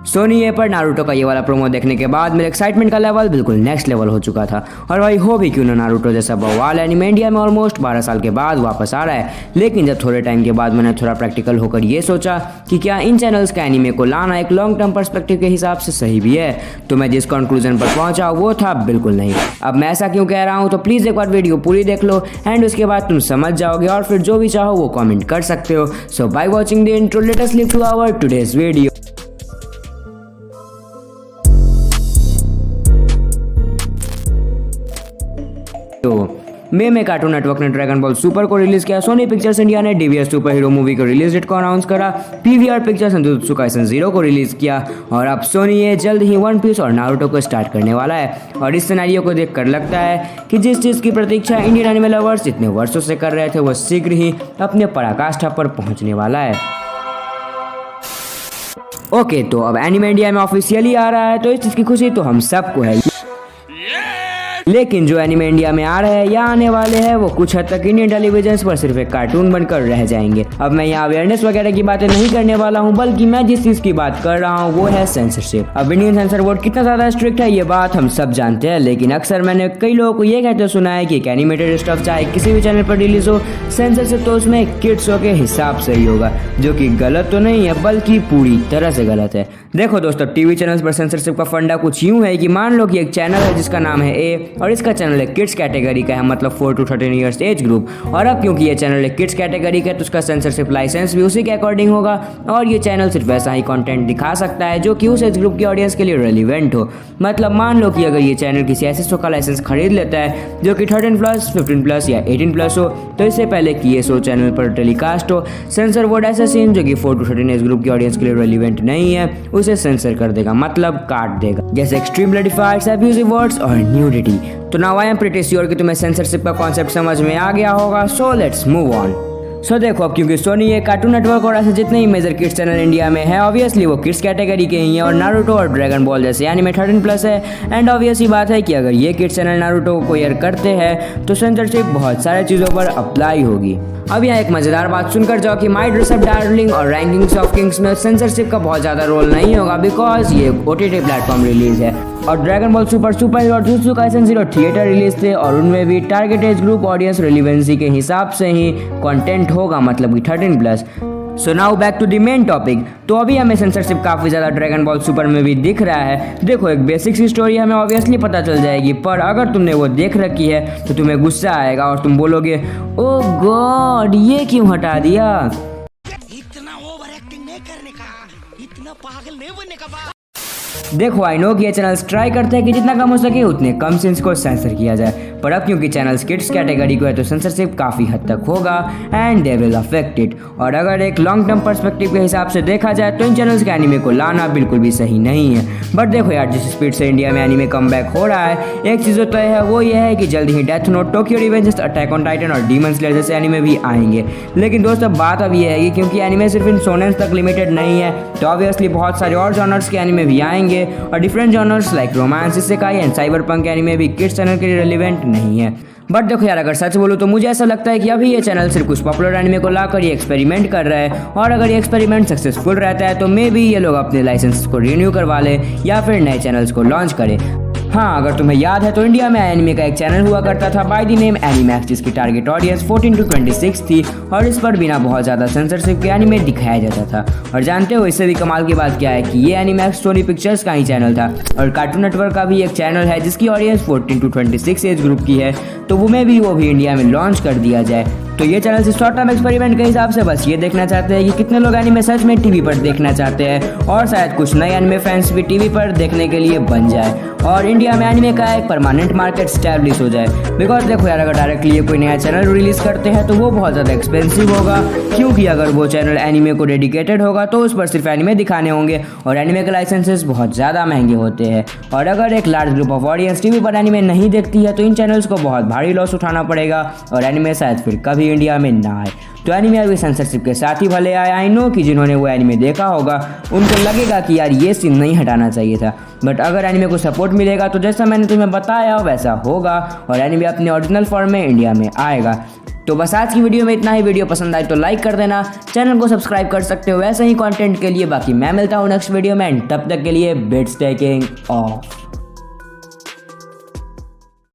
सोनी ए पर नारुतो का ये वाला प्रोमो देखने के बाद मेरे एक्साइटमेंट का लेवल बिल्कुल नेक्स्ट लेवल हो चुका था। और भाई हो भी क्यों ना, नारुतो जैसा बवाल एनिमे इंडिया में ऑलमोस्ट 12 साल के बाद वापस आ रहा है। लेकिन जब थोड़े टाइम के बाद मैंने थोड़ा प्रैक्टिकल होकर ये सोचा कि क्या इन चैनल्स का एनिमे को लाना एक लॉन्ग टर्म पर्सपेक्टिव के हिसाब से सही भी है, तो मैं जिस कंक्लूजन पर पहुंचा वो था बिल्कुल नहीं। अब मैं ऐसा क्यों कह रहा हूँ, तो प्लीज़ एक बार वीडियो पूरी देख लो एंड उसके बाद तुम समझ जाओगे और फिर जो भी चाहो वो कॉमेंट कर सकते हो। So by watching the intro, let us leave to our today's video. तो में कार्टून नेटवर्क ने ड्रैगन बॉल सुपर को रिलीज किया। सोनी पिक्चर्स इंडिया ने डीवीएस सुपर हीरो मूवी को रिलीज डेट को अनाउंस करा। पीवीआर पिक्चर्स ने जुजुत्सु काइसन 0 को रिलीज किया। और अब सोनी ये जल्द ही वन पीस और नारुतो को स्टार्ट करने वाला है। और इस सिनेरियो को देखकर लगता है कि जिस चीज़ की प्रतीक्षा इंडियन एनिमे लवर्स इतने वर्षों से कर रहे थे वो शीघ्र ही अपने पराकाष्ठा पर पहुंचने वाला है। ओके, तो अब एनिमे इंडिया में ऑफिशियली आ रहा है, तो इस चीज़ की खुशी तो हम सबको है। लेकिन जो एनिमे इंडिया में आ रहे हैं या आने वाले हैं वो कुछ हद तक इंडियन टेलीविजन पर सिर्फ एक कार्टून बनकर रह जाएंगे। अब मैं यहाँ अवेयरनेस वगैरह की बातें नहीं करने वाला हूँ, बल्कि मैं जिस चीज की बात कर रहा हूँ वो है सेंसरशिप। अब इंडियन सेंसर बोर्ड कितना ज्यादा स्ट्रिक्ट है ये बात हम सब जानते हैं, लेकिन अक्सर मैंने कई लोगों को ये कहते सुना है कि एक एनिमेटेड स्टफ चाहे किसी भी चैनल पर रिलीज हो, सेंसरशिप तो उसमें किड्स शो के हिसाब से ही होगा, जो कि गलत तो नहीं है बल्कि पूरी तरह से गलत है। देखो दोस्तों, टीवी चैनल्स पर सेंसरशिप का फंडा कुछ यूं है कि मान लो कि एक चैनल है जिसका नाम है ए और इसका चैनल है किड्स कैटेगरी का है, मतलब 4 to 13 ईयर्स एज ग्रुप। और अब क्योंकि ये चैनल एक किड्स कैटेगरी का है तो उसका सेंसरशिप लाइसेंस भी उसी के अकॉर्डिंग होगा। और ये चैनल सिर्फ वैसा ही कंटेंट दिखा सकता है जो कि उस एज ग्रुप की ऑडियंस के लिए रेलिवेंट हो। मतलब मान लो कि अगर ये चैनल किसी ऐसे शो का लाइसेंस खरीद लेता है जो कि 13+, 15+ या 18+ हो, तो इससे पहले कि ये शो चैनल पर टेलीकास्ट हो, सेंसर बोर्ड ऐसा सीन जो कि 4 to 13 एज ग्रुप की ऑडियंस के लिए रेलिवेंट नहीं है उसे सेंसर कर देगा, मतलब काट देगा, जैसे extreme bloody fights, abusive words और न्यूडिटी। तो now I am pretty sure कि तुम्हें सेंसरशिप का कॉन्सेप्ट समझ में आ गया होगा। So let's move on. So देखो, अब क्योंकि सोनी ये कार्टून नेटवर्क और ऐसे जितने ही मेजर किड्स चैनल इंडिया में है, ऑब्वियसली वो किड्स कैटेगरी के ही हैं। और नारुतो और ड्रैगन बॉल जैसे एनिमे 13+ है। एंड ऑब्वियस ही बात है कि अगर ये किड्स चैनल नारुतो को एयर करते हैं तो सेंसरशिप बहुत सारे चीज़ों पर अप्लाई होगी। अब यहाँ एक मज़ेदार बात सुनकर जाओ कि माय ड्रेस अप डार्लिंग और रैंकिंग्स ऑफ किंग्स में सेंसरशिप का बहुत ज़्यादा रोल नहीं होगा, बिकॉज ये OTT प्लेटफॉर्म रिलीज है। और ड्रैगन बॉल सुपर हीरो और जुजुत्सु काइसन 0 थिएटर रिलीज थे और उनमें भी target age group audience relevancy के हिसाब से ही कंटेंट होगा, मतलब कि 13+। So now back to the main topic. तो अभी हमें सेंसरशिप काफ़ी ज़्यादा ड्रैगन बॉल सुपर में भी दिख रहा है। देखो, एक बेसिक सी स्टोरी हमें ऑब्वियसली पता चल जाएगी, पर अगर तुमने वो देख रखी है तो तुम्हें गुस्सा आएगा और तुम बोलोगे ओह गॉड ये क्यों हटा दिया। इतना ओवर एक्टिंग नहीं करने का, इतना पागल नहीं बनने का। देखो, आई नो कि ये चैनल्स ट्राई करते हैं कि जितना कम हो सके उतने कम सीन्स को सेंसर किया जाए, पर अब क्योंकि चैनल्स किड्स कैटेगरी को है तो सेंसरशिप काफ़ी हद तक होगा and they will affect it. और अगर एक लॉन्ग टर्म पर्सपेक्टिव के हिसाब से देखा जाए तो इन चैनल्स के एनिमे को लाना बिल्कुल भी सही नहीं है। बट देखो यार, जिस स्पीड से इंडिया में एनिमे कम बैक हो रहा है, एक चीज़ तो तय है वो ये है कि जल्द ही Death Note, Tokyo Revenge, attack on titan और डीमन स्लेयर जैसे एनिमे भी आएंगे। लेकिन दोस्तों, बात अब ये है कि क्योंकि एनिमे सिर्फ इन शोनेन तक लिमिटेड नहीं है, तो ऑब्वियसली बहुत सारे और जॉनर्स के एनिमे भी आएंगे और different genres like romance, isekai and cyberpunk anime भी किड्स चैनल के लिए रेलिवेंट नहीं है। बट देखो यार, अगर सच बोलूं तो मुझे ऐसा लगता है कि अभी ये चैनल सिर्फ कुछ पॉपुलर एनिमे को लाकर ये एक्सपेरिमेंट कर रहा है, और अगर ये एक्सपेरिमेंट सक्सेसफुल रहता है तो मे बी ये लोग अपने लाइसेंस को रिन्यू करवा ले या फिर नए चैनल्स को लॉन्च करे। हाँ, अगर तुम्हें याद है तो इंडिया में एनिमे का एक चैनल हुआ करता था बाय द नेम एनिमैक्स, जिसकी टारगेट ऑडियंस 14 to 26 थी और इस पर बिना बहुत ज़्यादा सेंसरशिप के एनिमे दिखाया जाता था। और जानते हो इससे भी कमाल की बात क्या है कि ये एनिमैक्स सोनी पिक्चर्स का ही चैनल था और कार्टून नेटवर्क का भी एक चैनल है जिसकी ऑडियंस 14 to 26 एज ग्रुप की है, तो वो भी इंडिया में लॉन्च कर दिया जाए। तो ये चैनल से शॉर्ट टर्म एक्सपेरिमेंट के हिसाब से बस ये देखना चाहते हैं कि कितने लोग एनिमे सच में टीवी पर देखना चाहते हैं, और शायद कुछ नए एनिमे फैंस भी टीवी पर देखने के लिए बन जाए और इंडिया में एनिमे का एक परमानेंट मार्केट स्टैब्लिश हो जाए। बिकॉज देखो यार, अगर डायरेक्टली ये कोई नया चैनल रिलीज करते हैं तो वो बहुत ज़्यादा एक्सपेंसिव होगा, क्योंकि अगर वो चैनल एनिमे को डेडिकेटेड होगा तो उस पर सिर्फ एनिमे दिखाने होंगे और एनिमे के लाइसेंसेस बहुत ज़्यादा महंगे होते हैं। और अगर एक large group of audience TV पर एनिमे नहीं देखती है तो इन चैनल्स को बहुत भारी लॉस उठाना पड़ेगा और एनिमे शायद फिर कभी इंडिया में ना आए। तो एनिमे अभी सेंसरशिप के साथ ही भले आए। आई नो कि जिन्होंने वो एनिमे देखा होगा उनको लगेगा कि यार ये सीन नहीं हटाना चाहिए था, बट अगर एनिमे को सपोर्ट मिलेगा तो जैसा मैंने तुम्हें बताया वैसा होगा और एनिमे अपने ओरिजिनल फॉर्म में इंडिया में आएगा। तो बस आज की वीडियो में इतना ही। वीडियो पसंद आए तो लाइक कर देना, चैनल को सब्सक्राइब कर सकते हो वैसे ही कंटेंट के लिए। बाकी मैं मिलता हूँ नेक्स्ट वीडियो में, तब तक के लिए बिट्स टेकिंग ऑफ।